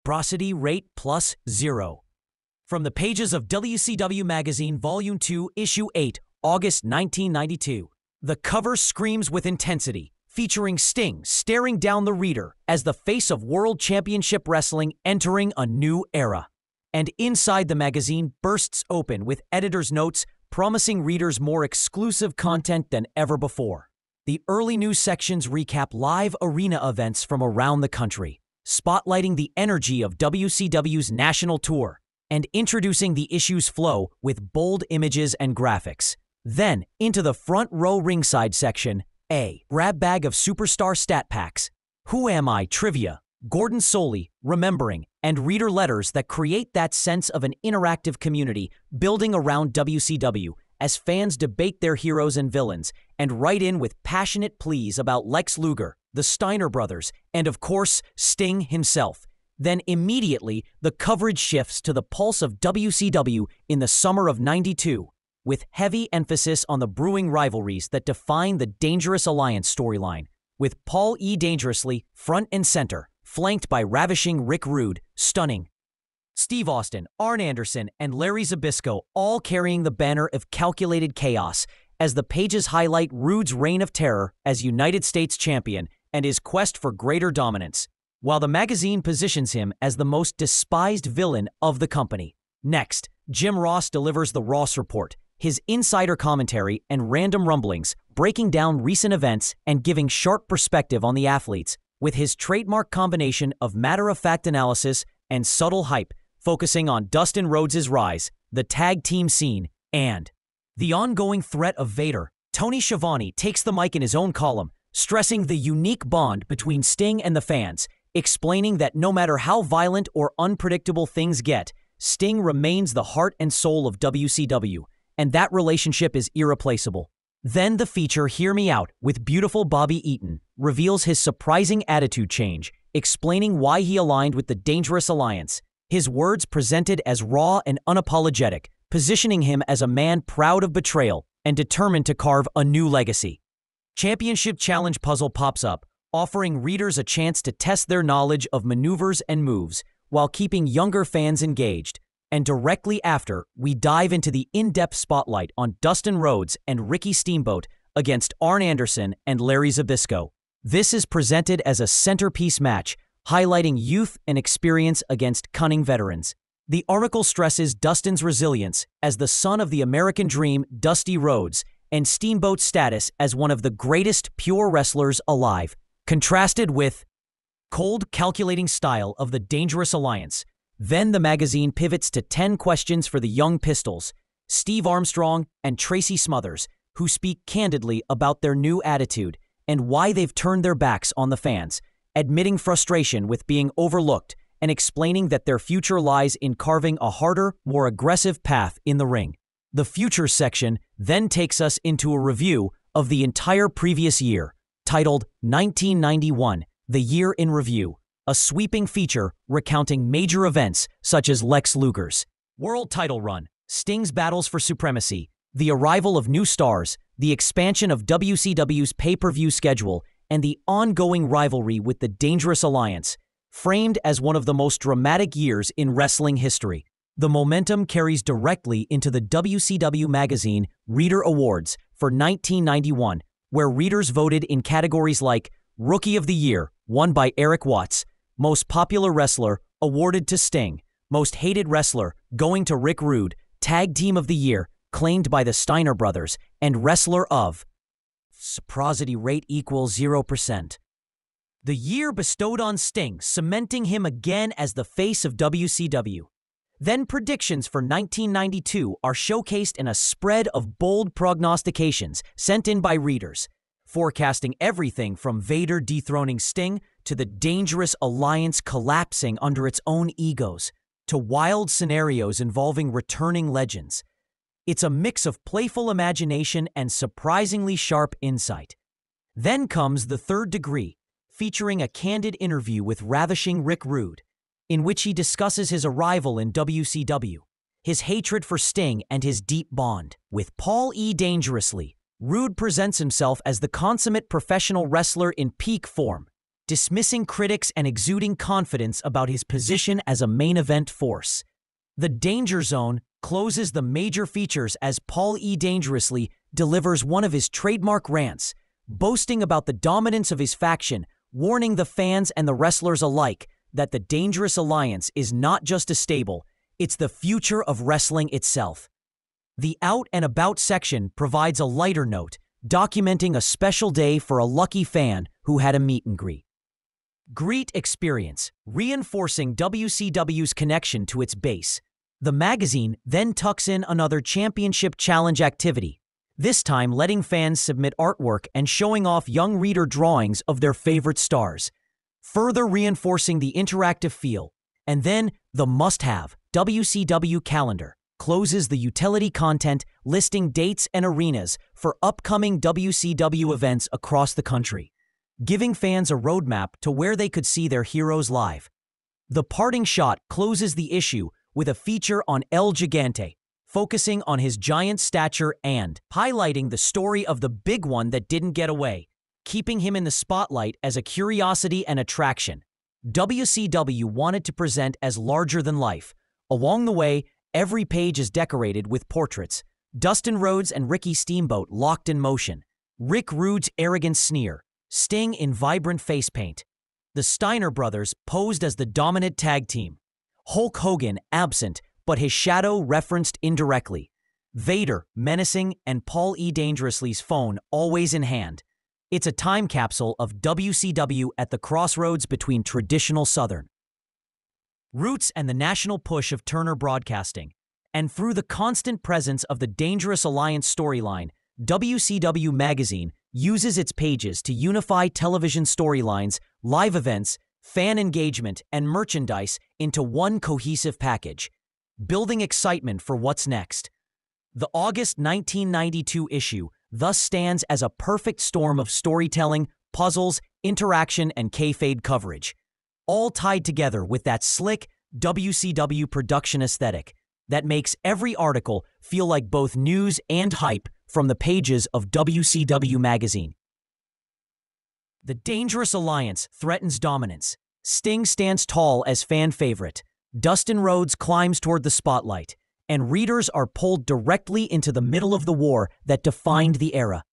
Reciprocity rate +0. From the pages of WCW Magazine Volume 2, Issue 8, August 1992. The cover screams with intensity, featuring Sting staring down the reader as the face of World Championship Wrestling entering a new era. And inside the magazine bursts open with editor's notes promising readers more exclusive content than ever before. The early news sections recap live arena events from around the country, spotlighting the energy of WCW's national tour, and introducing the issue's flow with bold images and graphics. Then, into the front row ringside section, a grab bag of superstar stat packs, Who Am I trivia, Gordon Soley, remembering, and reader letters that create that sense of an interactive community building around WCW as fans debate their heroes and villains and write in with passionate pleas about Lex Luger, the Steiner brothers, and of course, Sting himself. Then immediately, the coverage shifts to the pulse of WCW in the summer of '92, with heavy emphasis on the brewing rivalries that define the Dangerous Alliance storyline, with Paul E. Dangerously front and center, flanked by Ravishing Rick Rude, stunning Steve Austin, Arn Anderson, and Larry Zbyszko all carrying the banner of calculated chaos as the pages highlight Rude's reign of terror as United States champion and his quest for greater dominance, while the magazine positions him as the most despised villain of the company. Next, Jim Ross delivers the Ross Report, his insider commentary and random rumblings, breaking down recent events and giving sharp perspective on the athletes, with his trademark combination of matter-of-fact analysis and subtle hype, focusing on Dustin Rhodes' rise, the tag team scene, and the ongoing threat of Vader. Tony Schiavone takes the mic in his own column, stressing the unique bond between Sting and the fans, explaining that no matter how violent or unpredictable things get, Sting remains the heart and soul of WCW, and that relationship is irreplaceable. Then the feature Hear Me Out with beautiful Bobby Eaton reveals his surprising attitude change, explaining why he aligned with the Dangerous Alliance, his words presented as raw and unapologetic, positioning him as a man proud of betrayal and determined to carve a new legacy. Championship Challenge puzzle pops up, offering readers a chance to test their knowledge of maneuvers and moves while keeping younger fans engaged. And directly after, we dive into the in-depth spotlight on Dustin Rhodes and Ricky Steamboat against Arn Anderson and Larry Zbyszko. This is presented as a centerpiece match, highlighting youth and experience against cunning veterans. The article stresses Dustin's resilience as the son of the American Dream, Dusty Rhodes, and Steamboat's status as one of the greatest pure wrestlers alive, contrasted with cold, calculating style of the Dangerous Alliance. Then the magazine pivots to 10 questions for the Young Pistols, Steve Armstrong and Tracy Smothers, who speak candidly about their new attitude and why they've turned their backs on the fans, admitting frustration with being overlooked and explaining that their future lies in carving a harder, more aggressive path in the ring. The Futures section then takes us into a review of the entire previous year, titled 1991, The Year in Review, a sweeping feature recounting major events such as Lex Luger's world title run, Sting's battles for supremacy, the arrival of new stars, the expansion of WCW's pay-per-view schedule, and the ongoing rivalry with the Dangerous Alliance, framed as one of the most dramatic years in wrestling history. The momentum carries directly into the WCW Magazine Reader Awards for 1991, where readers voted in categories like Rookie of the Year, won by Eric Watts, Most Popular Wrestler, awarded to Sting, Most Hated Wrestler, going to Rick Rude, Tag Team of the Year, claimed by the Steiner brothers, and Wrestler of Reciprocity rate equals 0%. The year bestowed on Sting, cementing him again as the face of WCW. Then predictions for 1992 are showcased in a spread of bold prognostications sent in by readers, forecasting everything from Vader dethroning Sting to the Dangerous Alliance collapsing under its own egos, to wild scenarios involving returning legends. It's a mix of playful imagination and surprisingly sharp insight. Then comes The Third Degree, featuring a candid interview with Ravishing Rick Rude, in which he discusses his arrival in WCW, his hatred for Sting, and his deep bond with Paul E. Dangerously. Rude presents himself as the consummate professional wrestler in peak form, dismissing critics and exuding confidence about his position as a main event force. The Danger Zone closes the major features as Paul E. Dangerously delivers one of his trademark rants, boasting about the dominance of his faction, warning the fans and the wrestlers alike that the Dangerous Alliance is not just a stable, it's the future of wrestling itself. The Out and About section provides a lighter note, documenting a special day for a lucky fan who had a meet and greet. Greet experience, reinforcing WCW's connection to its base. The magazine then tucks in another championship challenge activity, this time letting fans submit artwork and showing off young reader drawings of their favorite stars, further reinforcing the interactive feel. And then the must-have, WCW Calendar, closes the utility content listing dates and arenas for upcoming WCW events across the country, giving fans a roadmap to where they could see their heroes live. The parting shot closes the issue with a feature on El Gigante, focusing on his giant stature and highlighting the story of the big one that didn't get away, keeping him in the spotlight as a curiosity and attraction. WCW wanted to present as larger than life. Along the way, every page is decorated with portraits. Dustin Rhodes and Ricky Steamboat locked in motion. Rick Rude's arrogant sneer. Sting in vibrant face paint. The Steiner brothers posed as the dominant tag team. Hulk Hogan absent, but his shadow referenced indirectly. Vader menacing and Paul E. Dangerously's phone always in hand. It's a time capsule of WCW at the crossroads between traditional Southern roots and the national push of Turner Broadcasting. And through the constant presence of the Dangerous Alliance storyline, WCW Magazine uses its pages to unify television storylines, live events, fan engagement, and merchandise into one cohesive package, building excitement for what's next. The August 1992 issue thus stands as a perfect storm of storytelling, puzzles, interaction, and kayfabe coverage, all tied together with that slick WCW production aesthetic that makes every article feel like both news and hype from the pages of WCW Magazine. The Dangerous Alliance threatens dominance. Sting stands tall as fan favorite. Dustin Rhodes climbs toward the spotlight, and readers are pulled directly into the middle of the war that defined the era.